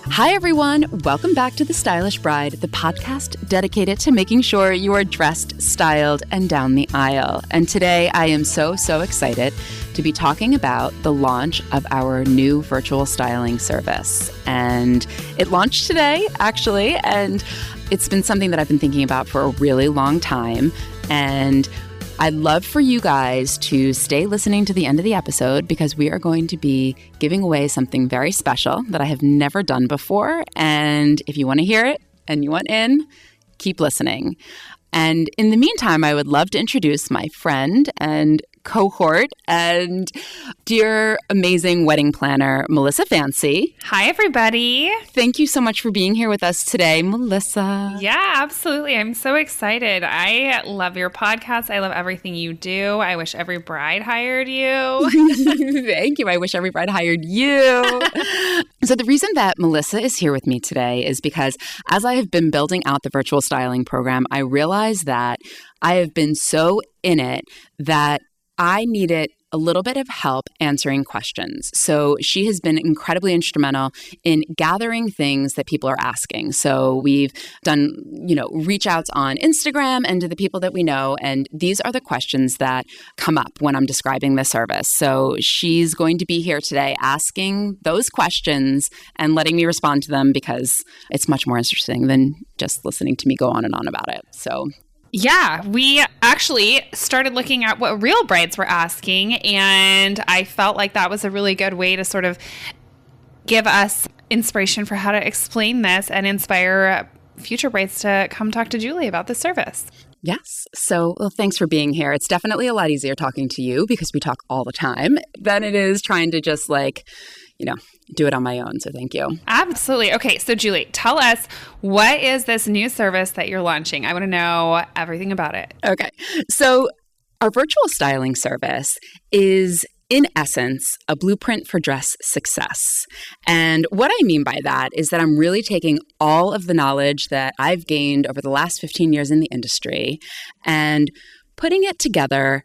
Hi, everyone. Welcome back to The Stylish Bride, the podcast dedicated to making sure you are dressed, styled, and down the aisle. And today I am so excited to be talking about the launch of our new virtual styling service. And it launched today, actually, and it's been something that I've been thinking about for a really long time. And I'd love for you guys to stay listening to the end of the episode because we are going to be giving away something very special that I have never done before. And if you want to hear it and you want in, keep listening. And in the meantime, I would love to introduce my friend and cohort and dear, amazing wedding planner, Melissa Fancy. Hi, everybody. Thank you so much for being here with us today, Melissa. Yeah, absolutely. I'm so excited. I love your podcast. I love everything you do. I wish every bride hired you. Thank you. I wish every bride hired you. So the reason that Melissa is here with me today is because as I have been building out the virtual styling program, I realized that I have been so in it that I needed a little bit of help answering questions. So she has been incredibly instrumental in gathering things that people are asking. So we've done, reach outs on Instagram and to the people that we know. And these are the questions that come up when I'm describing the service. So she's going to be here today asking those questions and letting me respond to them because it's much more interesting than just listening to me go on and on about it. So yeah, we actually started looking at what real brides were asking, and I felt like that was a really good way to sort of give us inspiration for how to explain this and inspire future brides to come talk to Julie about this service. Yes. So, thanks for being here. It's definitely a lot easier talking to you because we talk all the time than it is trying to just do it on my own. So thank you. Absolutely. Okay. So Julie, tell us, what is this new service that you're launching? I want to know everything about it. Okay. So our virtual styling service is, in essence, a blueprint for dress success. And what I mean by that is that I'm really taking all of the knowledge that I've gained over the last 15 years in the industry and putting it together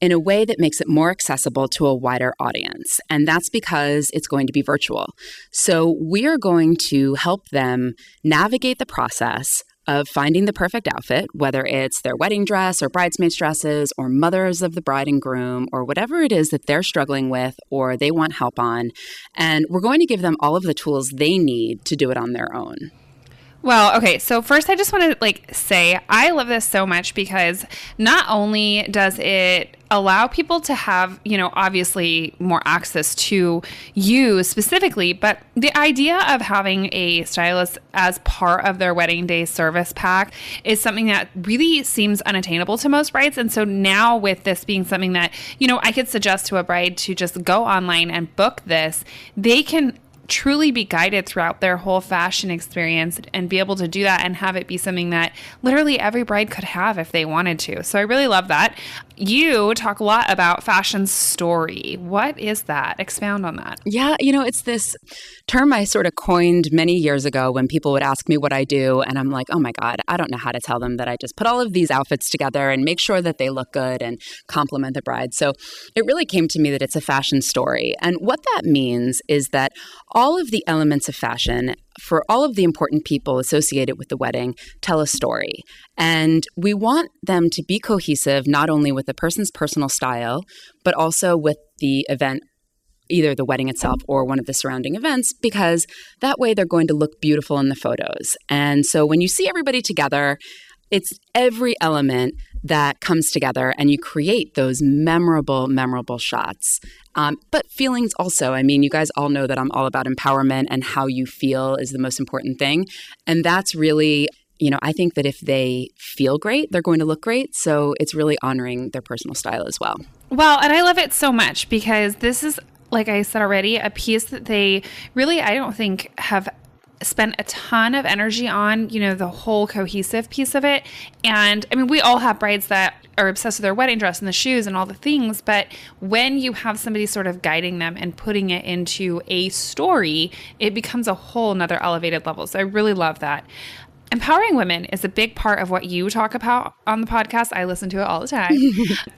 in a way that makes it more accessible to a wider audience. And that's because it's going to be virtual. So we are going to help them navigate the process of finding the perfect outfit, whether it's their wedding dress or bridesmaids dresses or mothers of the bride and groom or whatever it is that they're struggling with or they want help on. And we're going to give them all of the tools they need to do it on their own. Well, okay. So first I just want to say I love this so much because not only does it allow people to have, obviously more access to you specifically, but the idea of having a stylist as part of their wedding day service pack is something that really seems unattainable to most brides. And so now with this being something that, I could suggest to a bride to just go online and book this, they can truly be guided throughout their whole fashion experience and be able to do that and have it be something that literally every bride could have if they wanted to. So I really love that. You talk a lot about fashion story. What is that? Expound on that. Yeah, it's this term I sort of coined many years ago when people would ask me what I do. And I'm like, oh my God, I don't know how to tell them that I just put all of these outfits together and make sure that they look good and compliment the bride. So it really came to me that it's a fashion story. And what that means is that all of the elements of fashion for all of the important people associated with the wedding tell a story. And we want them to be cohesive, not only with the person's personal style, but also with the event, either the wedding itself or one of the surrounding events, because that way they're going to look beautiful in the photos. And so when you see everybody together, it's every element that comes together and you create those memorable shots. But feelings also. I mean, you guys all know that I'm all about empowerment and how you feel is the most important thing. And that's really, I think that if they feel great, they're going to look great. So it's really honoring their personal style as well. Well, and I love it so much because this is, like I said already, a piece that they really, I don't think, have spent a ton of energy on, the whole cohesive piece of it. And I mean, we all have brides that are obsessed with their wedding dress and the shoes and all the things. But when you have somebody sort of guiding them and putting it into a story, it becomes a whole nother elevated level. So I really love that. Empowering women is a big part of what you talk about on the podcast. I listen to it all the time.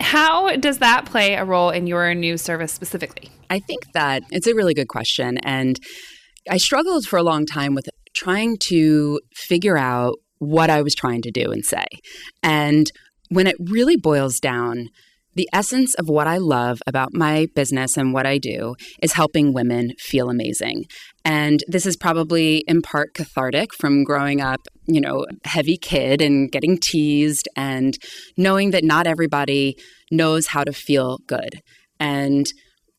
How does that play a role in your new service specifically? I think that it's a really good question. And I struggled for a long time with trying to figure out what I was trying to do and say. And when it really boils down, the essence of what I love about my business and what I do is helping women feel amazing. And this is probably in part cathartic from growing up, heavy kid and getting teased and knowing that not everybody knows how to feel good. And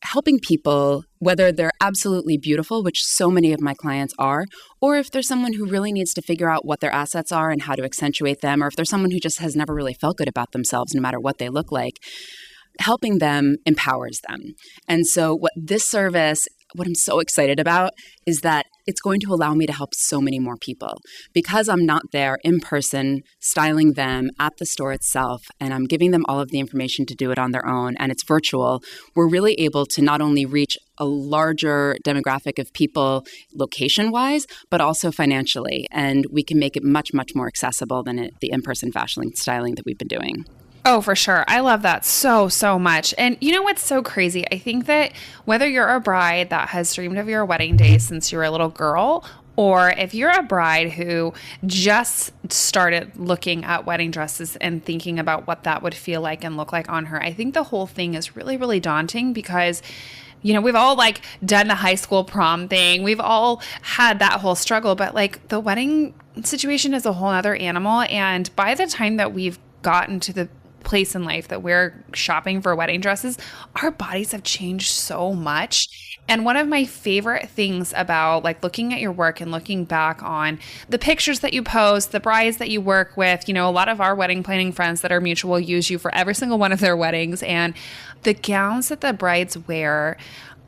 helping people, whether they're absolutely beautiful, which so many of my clients are, or if there's someone who really needs to figure out what their assets are and how to accentuate them, or if there's someone who just has never really felt good about themselves, no matter what they look like, helping them empowers them. And so what I'm so excited about is that it's going to allow me to help so many more people because I'm not there in person styling them at the store itself, and I'm giving them all of the information to do it on their own, and it's virtual. We're really able to not only reach a larger demographic of people location-wise, but also financially, and we can make it much, much more accessible than the in-person fashion styling that we've been doing. Oh, for sure. I love that so, so much. And you know what's so crazy? I think that whether you're a bride that has dreamed of your wedding day since you were a little girl, or if you're a bride who just started looking at wedding dresses and thinking about what that would feel like and look like on her, I think the whole thing is really, really daunting because we've all done the high school prom thing. We've all had that whole struggle, but the wedding situation is a whole other animal. And by the time that we've gotten to the place in life that we're shopping for wedding dresses, our bodies have changed so much. And one of my favorite things about looking at your work and looking back on the pictures that you post, the brides that you work with, a lot of our wedding planning friends that are mutual use you for every single one of their weddings, and the gowns that the brides wear,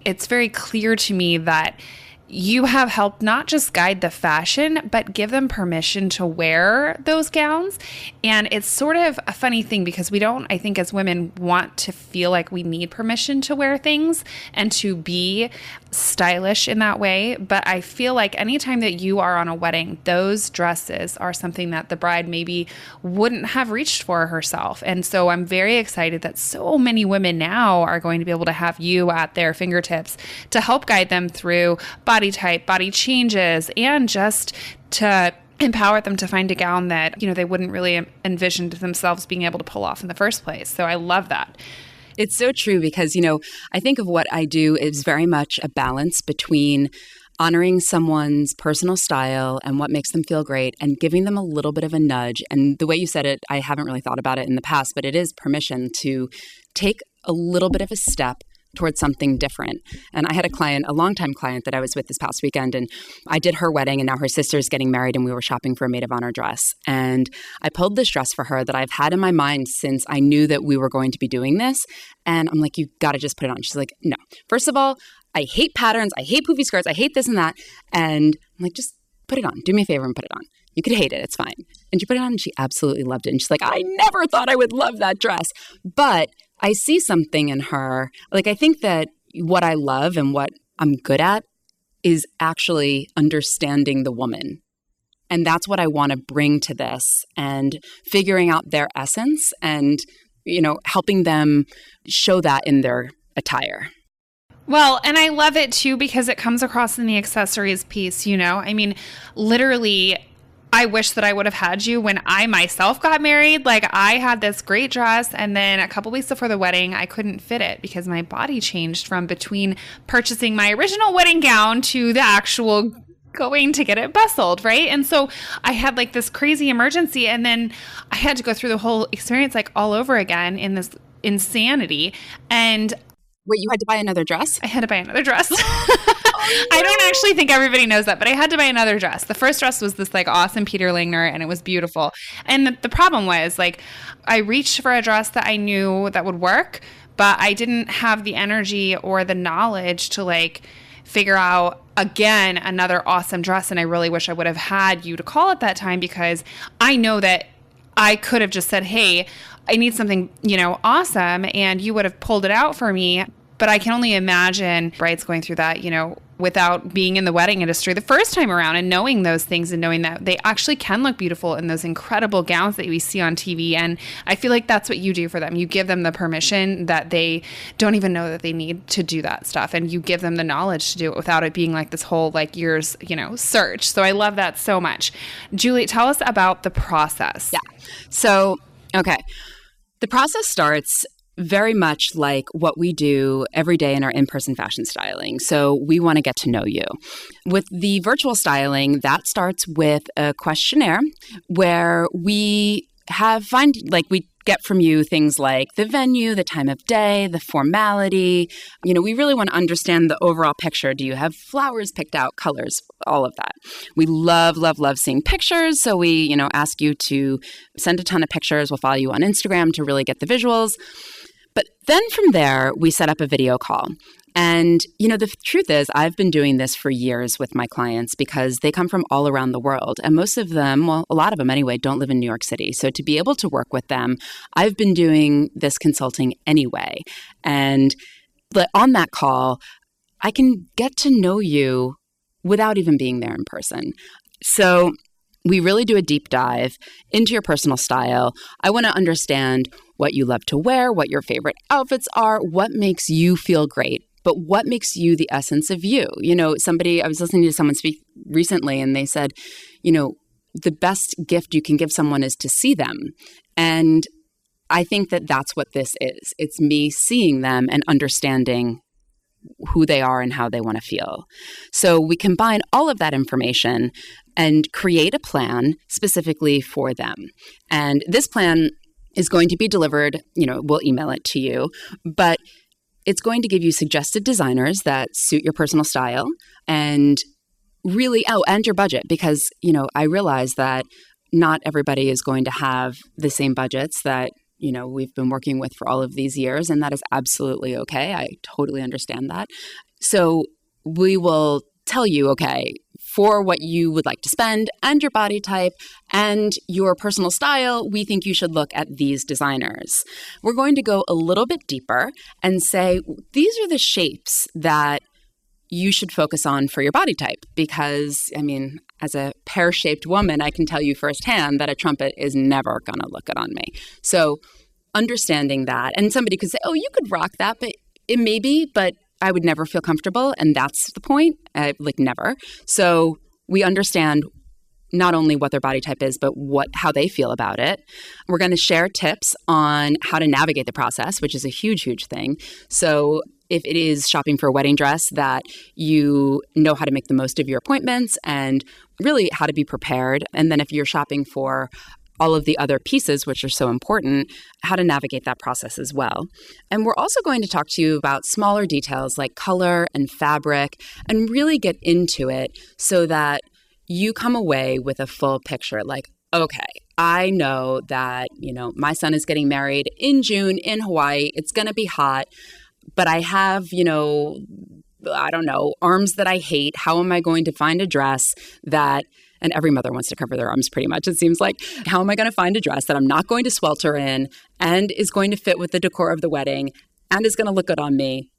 it's very clear to me that you have helped not just guide the fashion, but give them permission to wear those gowns. And it's sort of a funny thing because we don't, I think as women, want to feel like we need permission to wear things and to be stylish in that way. But I feel like anytime that you are on a wedding, those dresses are something that the bride maybe wouldn't have reached for herself. And so I'm very excited that so many women now are going to be able to have you at their fingertips to help guide them through body type, body changes, and just to empower them to find a gown that, they wouldn't really envision themselves being able to pull off in the first place. So I love that. It's so true because, I think of what I do is very much a balance between honoring someone's personal style and what makes them feel great and giving them a little bit of a nudge. And the way you said it, I haven't really thought about it in the past, but it is permission to take a little bit of a step towards something different. And I had a longtime client that I was with this past weekend, and I did her wedding, and now her sister's getting married, and we were shopping for a maid of honor dress. And I pulled this dress for her that I've had in my mind since I knew that we were going to be doing this. And I'm like, you got to just put it on. She's like, no. First of all, I hate patterns. I hate poofy skirts. I hate this and that. And I'm like, just put it on. Do me a favor and put it on. You could hate it. It's fine. And she put it on and she absolutely loved it. And she's like, I never thought I would love that dress. But I see something in her. I think that what I love and what I'm good at is actually understanding the woman. And that's what I want to bring to this and figuring out their essence and, helping them show that in their attire. Well, and I love it too because it comes across in the accessories piece, literally I wish that I would have had you when I myself got married. I had this great dress, and then a couple weeks before the wedding, I couldn't fit it because my body changed from between purchasing my original wedding gown to the actual going to get it bustled, right? And so I had this crazy emergency, and then I had to go through the whole experience all over again in this insanity. And wait, you had to buy another dress? I had to buy another dress. I don't actually think everybody knows that, but I had to buy another dress. The first dress was this awesome Peter Langner, and it was beautiful. And the problem was I reached for a dress that I knew that would work, but I didn't have the energy or the knowledge to figure out again another awesome dress. And I really wish I would have had you to call at that time because I know that I could have just said, hey, I need something, awesome. And you would have pulled it out for me. But I can only imagine brides going through that, without being in the wedding industry the first time around and knowing those things and knowing that they actually can look beautiful in those incredible gowns that we see on TV. And I feel like that's what you do for them. You give them the permission that they don't even know that they need to do that stuff. And you give them the knowledge to do it without it being like this whole like years, search. So I love that so much. Julie, tell us about the process. Yeah. So, okay. The process starts very much like what we do every day in our in-person fashion styling. So we want to get to know you. With the virtual styling, that starts with a questionnaire where we get from you things like the venue, the time of day, the formality. We really want to understand the overall picture. Do you have flowers picked out, colors, all of that? We love, love, love seeing pictures. So we, ask you to send a ton of pictures. We'll follow you on Instagram to really get the visuals. But then from there, we set up a video call. And, the truth is, I've been doing this for years with my clients because they come from all around the world. And most of them, well, a lot of them anyway, don't live in New York City. So to be able to work with them, I've been doing this consulting anyway. And on that call, I can get to know you without even being there in person. So we really do a deep dive into your personal style. I want to understand what you love to wear, what your favorite outfits are, what makes you feel great, but what makes you the essence of you. I was listening to someone speak recently and they said, the best gift you can give someone is to see them. And I think that that's what this is. It's me seeing them and understanding who they are and how they want to feel. So we combine all of that information and create a plan specifically for them. And this plan is going to be delivered, we'll email it to you, but it's going to give you suggested designers that suit your personal style and really, and your budget, because, I realize that not everybody is going to have the same budgets that, we've been working with for all of these years, and that is absolutely okay. I totally understand that. So we will tell you, okay, for what you would like to spend and your body type and your personal style, we think you should look at these designers. We're going to go a little bit deeper and say, these are the shapes that you should focus on for your body type. Because, as a pear-shaped woman, I can tell you firsthand that a trumpet is never going to look good on me. So understanding that, and somebody could say, oh, you could rock that, but it may be, but I would never feel comfortable. And that's the point, never. So we understand not only what their body type is, but how they feel about it. We're going to share tips on how to navigate the process, which is a huge, huge thing. So if it is shopping for a wedding dress, that you know how to make the most of your appointments and really how to be prepared. And then if you're shopping for all of the other pieces, which are so important, how to navigate that process as well. And we're also going to talk to you about smaller details like color and fabric and really get into it so that you come away with a full picture. Like, okay, I know that, my son is getting married in June in Hawaii. It's going to be hot, but I have, arms that I hate. How am I going to find a dress that, and every mother wants to cover their arms pretty much, it seems like, how am I going to find a dress that I'm not going to swelter in and is going to fit with the decor of the wedding and is going to look good on me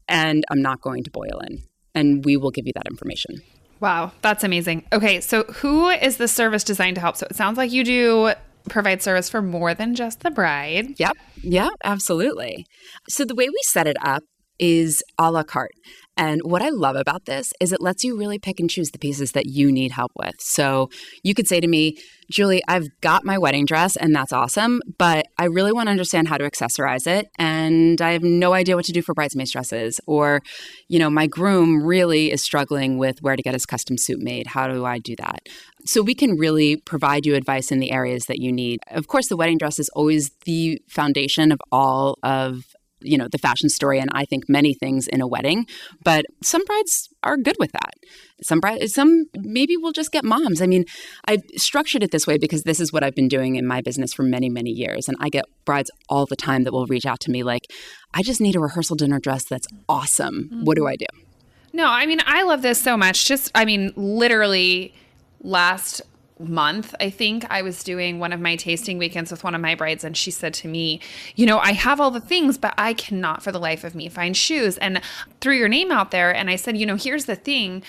and I'm not going to boil in? And we will give you that information. Wow, that's amazing. Okay, so who is the service designed to help? So it sounds like you do provide service for more than just the bride. Yep, absolutely. So the way we set it up is a la carte. And what I love about this is it lets you really pick and choose the pieces that you need help with. So you could say to me, Julie, I've got my wedding dress and that's awesome, but I really want to understand how to accessorize it. And I have no idea what to do for bridesmaids dresses. Or, my groom really is struggling with where to get his custom suit made. How do I do that? So we can really provide you advice in the areas that you need. Of course, the wedding dress is always the foundation of all of the fashion story, and I think many things in a wedding, but some brides are good with that. Some maybe will just get moms. I structured it this way because this is what I've been doing in my business for many, many years. And I get brides all the time that will reach out to me like, I just need a rehearsal dinner dress that's awesome. What do I do? No, I love this so much. Literally last month, I think, I was doing one of my tasting weekends with one of my brides, and she said to me, I have all the things, but I cannot for the life of me find shoes, and threw your name out there. And I said, here's the thing.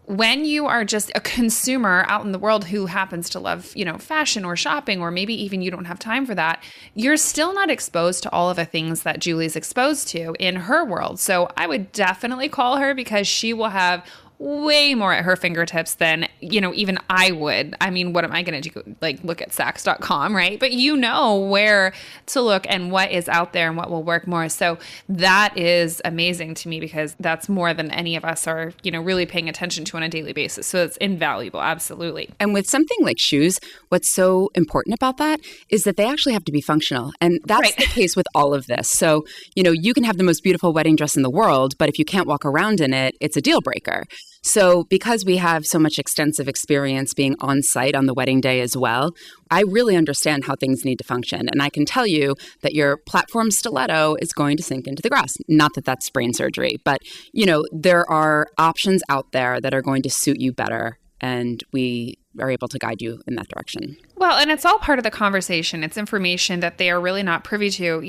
When you are just a consumer out in the world who happens to love, fashion or shopping, or maybe even you don't have time for that, you're still not exposed to all of the things that Julie's exposed to in her world. So I would definitely call her, because she will have way more at her fingertips than, even I would. I mean, what am I going to do? Like, look at Saks.com, right? But where to look and what is out there and what will work more. So that is amazing to me, because that's more than any of us are, really paying attention to on a daily basis. So it's invaluable. Absolutely. And with something like shoes, what's so important about that is that they actually have to be functional. And that's the case with all of this. So, you can have the most beautiful wedding dress in the world, but if you can't walk around in it, it's a deal breaker. So because we have so much extensive experience being on site on the wedding day as well, I really understand how things need to function. And I can tell you that your platform stiletto is going to sink into the grass. Not that that's brain surgery, but, there are options out there that are going to suit you better. And we are able to guide you in that direction. Well, and it's all part of the conversation. It's information that they are really not privy to.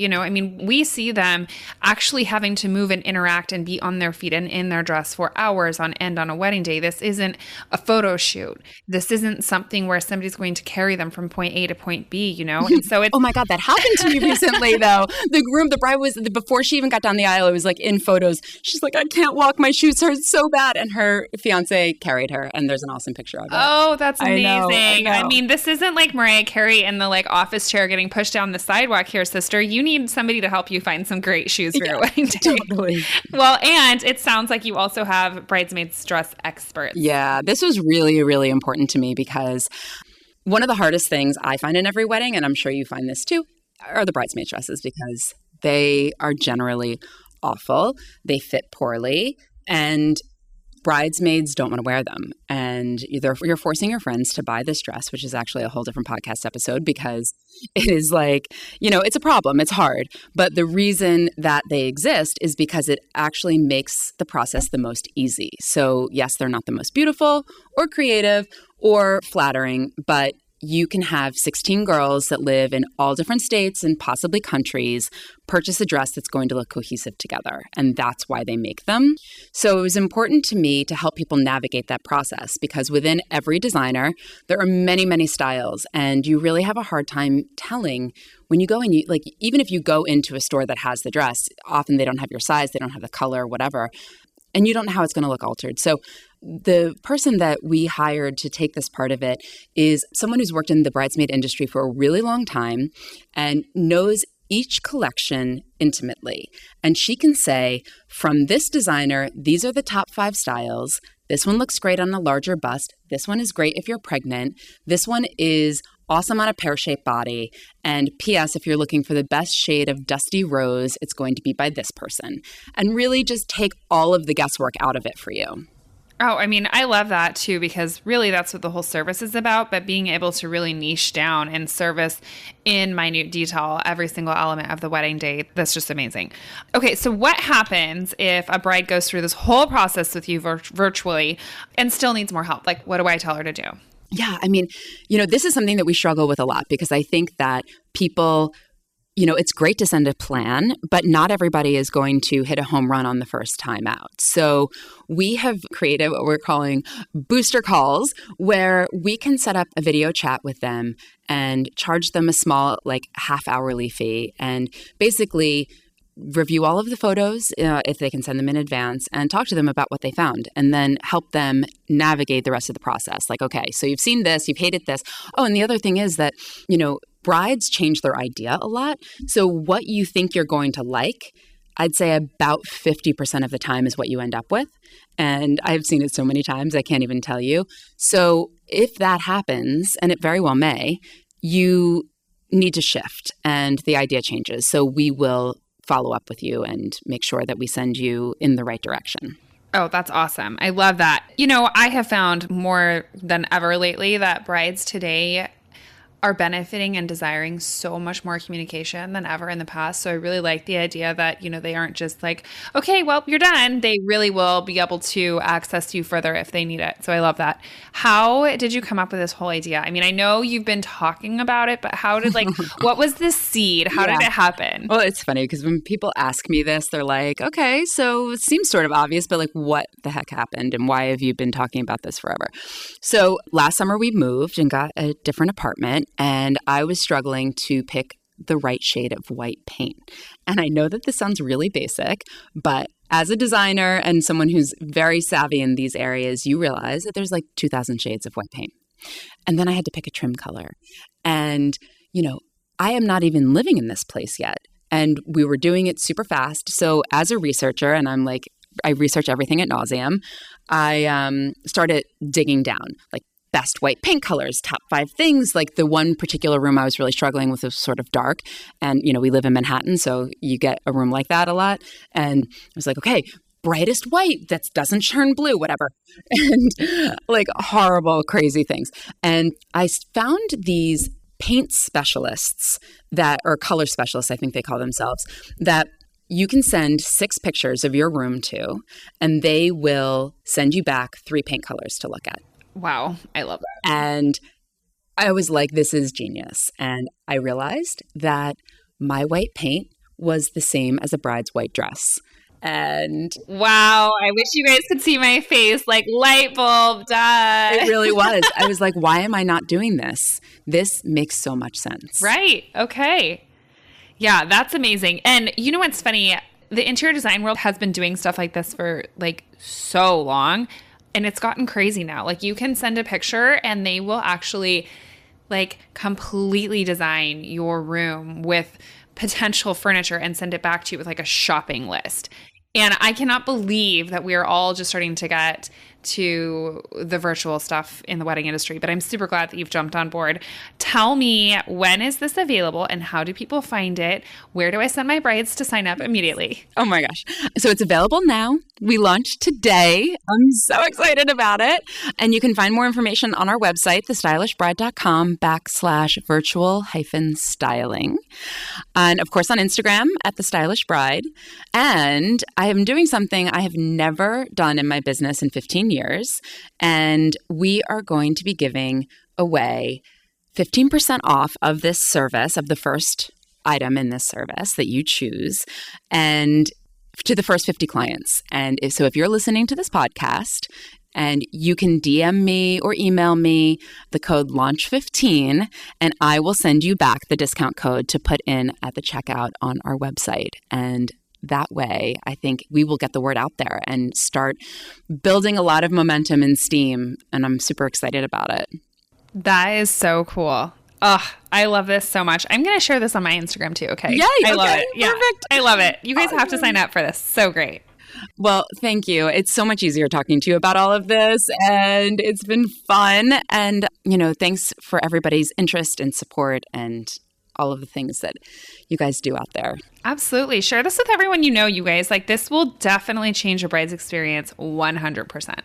We see them actually having to move and interact and be on their feet and in their dress for hours on end on a wedding day. This isn't a photo shoot. This isn't something where somebody's going to carry them from point A to point B, And so it's... Oh my God, that happened to me recently, though. The bride was, before she even got down the aisle, it was like in photos. She's like, I can't walk. My shoes hurt so bad. And her fiance carried her. And there's an awesome picture of it. Oh, that's amazing. I know. I mean, this isn't like Mariah Carey in the office chair getting pushed down the sidewalk here, sister. You need somebody to help you find some great shoes for your wedding day. Totally. Well, and it sounds like you also have bridesmaids dress experts. Yeah, this was really, really important to me, because one of the hardest things I find in every wedding, and I'm sure you find this too, are the bridesmaid dresses, because they are generally awful. They fit poorly, and bridesmaids don't want to wear them. And you're forcing your friends to buy this dress, which is actually a whole different podcast episode, because it is it's a problem. It's hard. But the reason that they exist is because it actually makes the process the most easy. So yes, they're not the most beautiful or creative or flattering, but you can have 16 girls that live in all different states and possibly countries purchase a dress that's going to look cohesive together. And that's why they make them. So it was important to me to help people navigate that process, because within every designer, there are many, many styles. And you really have a hard time telling when you go in, even if you go into a store that has the dress, often they don't have your size, they don't have the color, whatever. And you don't know how it's going to look altered. So the person that we hired to take this part of it is someone who's worked in the bridesmaid industry for a really long time and knows each collection intimately. And she can say, from this designer, these are the top 5 styles. This one looks great on a larger bust. This one is great if you're pregnant. This one is awesome on a pear-shaped body. And P.S., if you're looking for the best shade of dusty rose, it's going to be by this person. And really just take all of the guesswork out of it for you. Oh, I mean, I love that too, because really that's what the whole service is about, but being able to really niche down and service in minute detail every single element of the wedding day. That's just amazing. Okay, so what happens if a bride goes through this whole process with you virtually and still needs more help? Like, what do I tell her to do? Yeah, I mean, this is something that we struggle with a lot, because I think that people, it's great to send a plan, but not everybody is going to hit a home run on the first time out. So we have created what we're calling booster calls, where we can set up a video chat with them and charge them a small, half-hourly fee, and basically review all of the photos if they can send them in advance, and talk to them about what they found, and then help them navigate the rest of the process. Like, okay, so you've seen this, you've hated this. Oh, and the other thing is that, brides change their idea a lot. So what you think you're going to like, I'd say about 50% of the time is what you end up with. And I've seen it so many times, I can't even tell you. So if that happens, and it very well may, you need to shift and the idea changes. So we will follow up with you and make sure that we send you in the right direction. Oh, that's awesome. I love that. I have found more than ever lately that brides today are benefiting and desiring so much more communication than ever in the past. So I really like the idea that, they aren't just like, okay, well, you're done. They really will be able to access you further if they need it. So I love that. How did you come up with this whole idea? I mean, I know you've been talking about it, but how did what was the seed? How did it happen? Well, it's funny because when people ask me this, they're like, okay, so it seems sort of obvious, but what the heck happened and why have you been talking about this forever? So last summer we moved and got a different apartment. And I was struggling to pick the right shade of white paint. And I know that this sounds really basic, but as a designer and someone who's very savvy in these areas, you realize that there's 2,000 shades of white paint. And then I had to pick a trim color. And, I am not even living in this place yet. And we were doing it super fast. So as a researcher, and I research everything ad nauseum, I started digging down, best white paint colors, top 5 things. The one particular room I was really struggling with was sort of dark. And, we live in Manhattan, so you get a room like that a lot. And I was like, okay, brightest white that doesn't turn blue, whatever. And horrible, crazy things. And I found these paint specialists or color specialists, I think they call themselves, that you can send 6 pictures of your room to, and they will send you back 3 paint colors to look at. Wow. I love that. And I was like, this is genius. And I realized that my white paint was the same as a bride's white dress. And wow, I wish you guys could see my face, light bulb, duh. It really was. I was like, why am I not doing this? This makes so much sense. Right. Okay. Yeah, that's amazing. And you know what's funny? The interior design world has been doing stuff like this for so long. And it's gotten crazy now. You can send a picture and they will actually completely design your room with potential furniture and send it back to you with a shopping list. And I cannot believe that we are all just starting to get to the virtual stuff in the wedding industry, but I'm super glad that you've jumped on board. Tell me, when is this available and how do people find it? Where do I send my brides to sign up immediately? Oh my gosh. So it's available now. We launched today. I'm so excited about it. And you can find more information on our website, thestylishbride.com/virtual-styling. And of course on Instagram at The Stylish Bride. And I am doing something I have never done in my business in 15 years. And we are going to be giving away 15% off of this service, of the first item in this service that you choose, and to the first 50 clients. And if you're listening to this podcast, and you can DM me or email me the code LAUNCH15, and I will send you back the discount code to put in at the checkout on our website. And that way, I think we will get the word out there and start building a lot of momentum and steam. And I'm super excited about it. That is so cool. Oh, I love this so much. I'm going to share this on my Instagram too, okay? Yay, I love it. Yeah, perfect. I love it. You guys have to sign up for this. So great. Well, thank you. It's so much easier talking to you about all of this, and it's been fun. And, thanks for everybody's interest and support and all of the things that you guys do out there. Absolutely. Share this with everyone you know, you guys. This will definitely change your bride's experience 100%.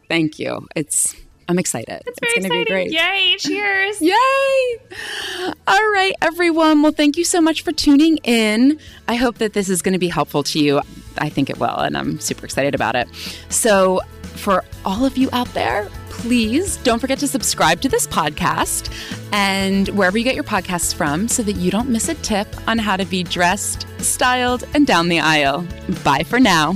Thank you. I'm excited. It's going to be great. Yay. Cheers. Yay. All right, everyone. Well, thank you so much for tuning in. I hope that this is going to be helpful to you. I think it will, and I'm super excited about it. So for all of you out there, please don't forget to subscribe to this podcast and wherever you get your podcasts from so that you don't miss a tip on how to be dressed, styled, and down the aisle. Bye for now.